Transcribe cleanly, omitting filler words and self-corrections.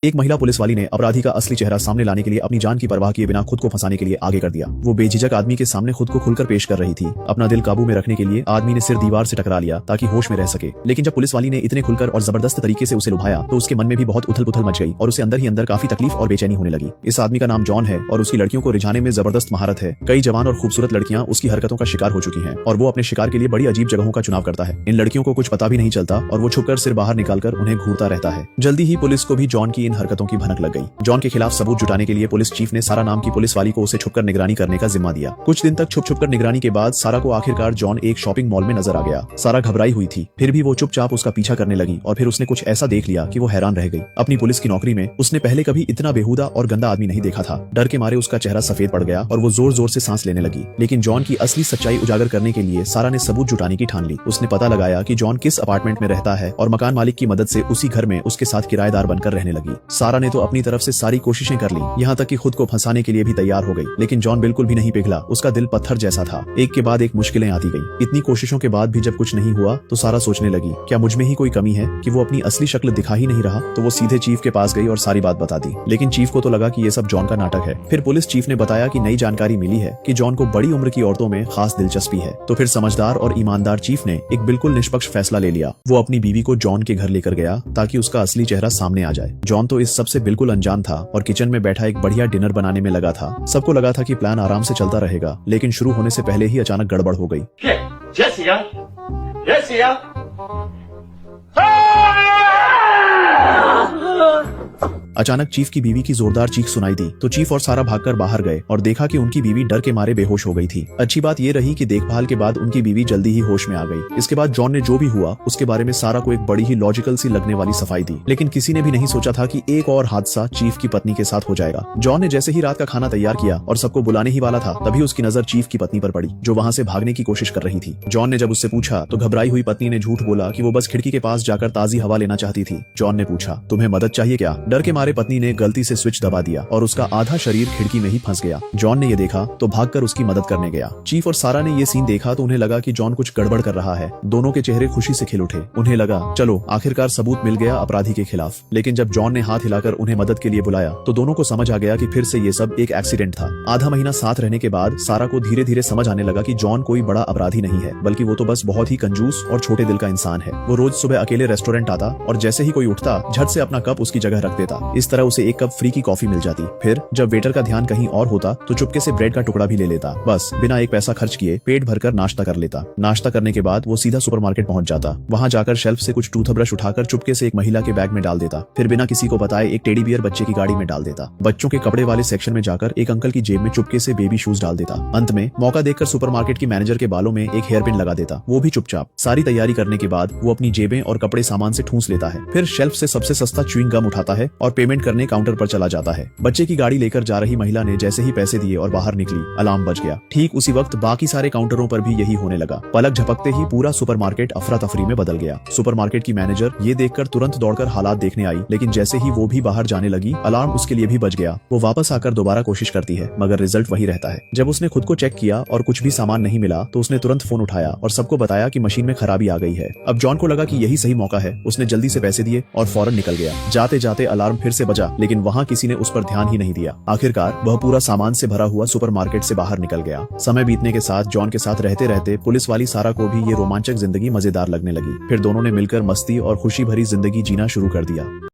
एक महिला पुलिस वाली ने अपराधी का असली चेहरा सामने लाने के लिए अपनी जान की परवाह किए बिना खुद को फंसाने के लिए आगे कर दिया। वो बेझिझक आदमी के सामने खुद को खुलकर पेश कर रही थी। अपना दिल काबू में रखने के लिए आदमी ने सिर दीवार से टकरा लिया ताकि होश में रह सके। लेकिन जब पुलिस वाली ने इतने खुलकर और जबरदस्त तरीके से उसे लुभाया तो उसके मन में भी बहुत उथल पुथल मच गई और उसे अंदर ही अंदर काफी तकलीफ और बेचैनी होने लगी। इस आदमी का नाम जॉन है और उसकी लड़कियों को रिझाने में जबरदस्त महारत है। कई जवान और खूबसूरत लड़कियां उसकी हरकतों का शिकार हो चुकी हैं और वो अपने शिकार के लिए बड़ी अजीब जगहों का चुनाव करता है। इन लड़कियों को कुछ पता भी नहीं चलता और वो छुपकर सिर बाहर निकालकर उन्हें घूरता रहता है। जल्दी ही पुलिस को भी जॉन की इन हरकतों की भनक लग गई। जॉन के खिलाफ सबूत जुटाने के लिए पुलिस चीफ ने सारा नाम की पुलिस वाली को उसे छुपकर निगरानी करने का जिम्मा दिया। कुछ दिन तक छुप कर निगरानी के बाद सारा को आखिरकार जॉन एक शॉपिंग मॉल में नजर आ गया। सारा घबराई हुई थी, फिर भी वो चुपचाप उसका पीछा करने लगी और फिर उसने कुछ ऐसा देख लिया कि वो हैरान रह गई। अपनी पुलिस की नौकरी में उसने पहले कभी इतना बेहुदा और गंदा आदमी नहीं देखा था। डर के मारे उसका चेहरा सफेद पड़ गया और वो जोर जोर से सांस लेने लगी। लेकिन जॉन की असली सच्चाई उजागर करने के लिए सारा ने सबूत जुटाने की ठान ली। उसने पता लगाया कि जॉन किस अपार्टमेंट में रहता है और मकान मालिक की मदद से उसी घर में उसके साथ किराएदार बनकर रहने लगी। सारा ने तो अपनी तरफ से सारी कोशिशें कर ली, यहाँ तक कि खुद को फंसाने के लिए भी तैयार हो गई। लेकिन जॉन बिल्कुल भी नहीं पिघला। उसका दिल पत्थर जैसा था। एक के बाद एक मुश्किलें आती गई। इतनी कोशिशों के बाद भी जब कुछ नहीं हुआ तो सारा सोचने लगी, क्या मुझ में ही कोई कमी है कि वो अपनी असली शक्ल दिखा ही नहीं रहा। तो वो सीधे चीफ के पास गई और सारी बात बता दी। लेकिन चीफ को तो लगा कि ये सब जॉन का नाटक है। फिर पुलिस चीफ ने बताया कि नई जानकारी मिली है कि जॉन को बड़ी उम्र की औरतों में खास दिलचस्पी है। तो फिर समझदार और ईमानदार चीफ ने एक बिल्कुल निष्पक्ष फैसला ले लिया। वो अपनी बीवी को जॉन के घर लेकर गया ताकि उसका असली चेहरा सामने आ जाए। जॉन तो इस सबसे बिल्कुल अनजान था और किचन में बैठा एक बढ़िया डिनर बनाने में लगा था। सबको लगा था कि प्लान आराम से चलता रहेगा, लेकिन शुरू होने से पहले ही अचानक गड़बड़ हो गई। अचानक चीफ की बीवी की जोरदार चीख सुनाई दी तो चीफ और सारा भागकर बाहर गए और देखा कि उनकी बीवी डर के मारे बेहोश हो गई थी। अच्छी बात ये रही कि देखभाल के बाद उनकी बीवी जल्दी ही होश में आ गई। इसके बाद जॉन ने जो भी हुआ उसके बारे में सारा को एक बड़ी ही लॉजिकल सी लगने वाली सफाई दी। लेकिन किसी ने भी नहीं सोचा था कि एक और हादसा चीफ की पत्नी के साथ हो जाएगा। जॉन ने जैसे ही रात का खाना तैयार किया और सबको बुलाने ही वाला था, तभी उसकी नजर चीफ की पत्नी पर पड़ी जो वहाँ से भागने की कोशिश कर रही थी। जॉन ने जब उससे पूछा तो घबराई हुई पत्नी ने झूठ बोला कि वो बस खिड़की के पास जाकर ताजी हवा लेना चाहती थी। जॉन ने पूछा, तुम्हें मदद चाहिए क्या? डर के मारे पत्नी ने गलती से स्विच दबा दिया और उसका आधा शरीर खिड़की में ही फंस गया। जॉन ने ये देखा तो भागकर उसकी मदद करने गया। चीफ और सारा ने ये सीन देखा तो उन्हें लगा कि जॉन कुछ गड़बड़ कर रहा है। दोनों के चेहरे खुशी से खिल उठे। उन्हें लगा चलो आखिरकार सबूत मिल गया अपराधी के खिलाफ। लेकिन जब जॉन ने हाथ हिलाकर उन्हें मदद के लिए बुलाया तो दोनों को समझ आ गया कि फिर से ये सब एक एक्सीडेंट था। आधा महीना साथ रहने के बाद सारा को धीरे धीरे समझ आने लगा कि जॉन कोई बड़ा अपराधी नहीं है, बल्कि वो तो बस बहुत ही कंजूस और छोटे दिल का इंसान है। वो रोज सुबह अकेले रेस्टोरेंट आता और जैसे ही कोई उठता झट से अपना कप उसकी जगह रख देता। इस तरह उसे एक कप फ्री की कॉफी मिल जाती। फिर जब वेटर का ध्यान कहीं और होता तो चुपके से ब्रेड का टुकड़ा भी ले लेता। बस बिना एक पैसा खर्च किए पेट भरकर नाश्ता कर लेता। नाश्ता करने के बाद वो सीधा सुपरमार्केट पहुंच जाता। वहां जाकर शेल्फ से कुछ टूथब्रश उठाकर चुपके से एक महिला के बैग में डाल देता। फिर बिना किसी को बताए एक टेडी बियर बच्चे की गाड़ी में डाल देता। बच्चों के कपड़े वाले सेक्शन में जाकर एक अंकल की जेब में चुपके से बेबी शूज डाल देता। अंत में मौका देखकर सुपरमार्केट की मैनेजर के बालों में एक हेयर पिन लगा देता, वो भी चुपचाप। सारी तैयारी करने के बाद वो अपनी जेबें और कपड़े सामान से ठूंस लेता है। फिर शेल्फ से सबसे सस्ता च्युइंग गम उठाता है और पेमेंट करने काउंटर पर चला जाता है। बच्चे की गाड़ी लेकर जा रही महिला ने जैसे ही पैसे दिए और बाहर निकली, अलार्म बज गया। ठीक उसी वक्त बाकी सारे काउंटरों पर भी यही होने लगा। पलक झपकते ही पूरा सुपरमार्केट अफरा तफरी में बदल गया। सुपरमार्केट की मैनेजर ये देखकर तुरंत दौड़कर हालात देखने आई, लेकिन जैसे ही वो भी बाहर जाने लगी अलार्म उसके लिए भी बज गया। वो वापस आकर दोबारा कोशिश करती है मगर रिजल्ट वही रहता है। जब उसने खुद को चेक किया और कुछ भी सामान नहीं मिला तो उसने तुरंत फोन उठाया और सबको बताया कि मशीन में खराबी आ गई है। अब जॉन को लगा कि यही सही मौका है। उसने जल्दी से पैसे दिए और फौरन निकल गया। जाते जाते अलार्म फिर से बजा, लेकिन वहाँ किसी ने उस पर ध्यान ही नहीं दिया। आखिरकार वह पूरा सामान से भरा हुआ सुपरमार्केट से बाहर निकल गया। समय बीतने के साथ जॉन के साथ रहते रहते पुलिस वाली सारा को भी ये रोमांचक जिंदगी मजेदार लगने लगी। फिर दोनों ने मिलकर मस्ती और खुशी भरी जिंदगी जीना शुरू कर दिया।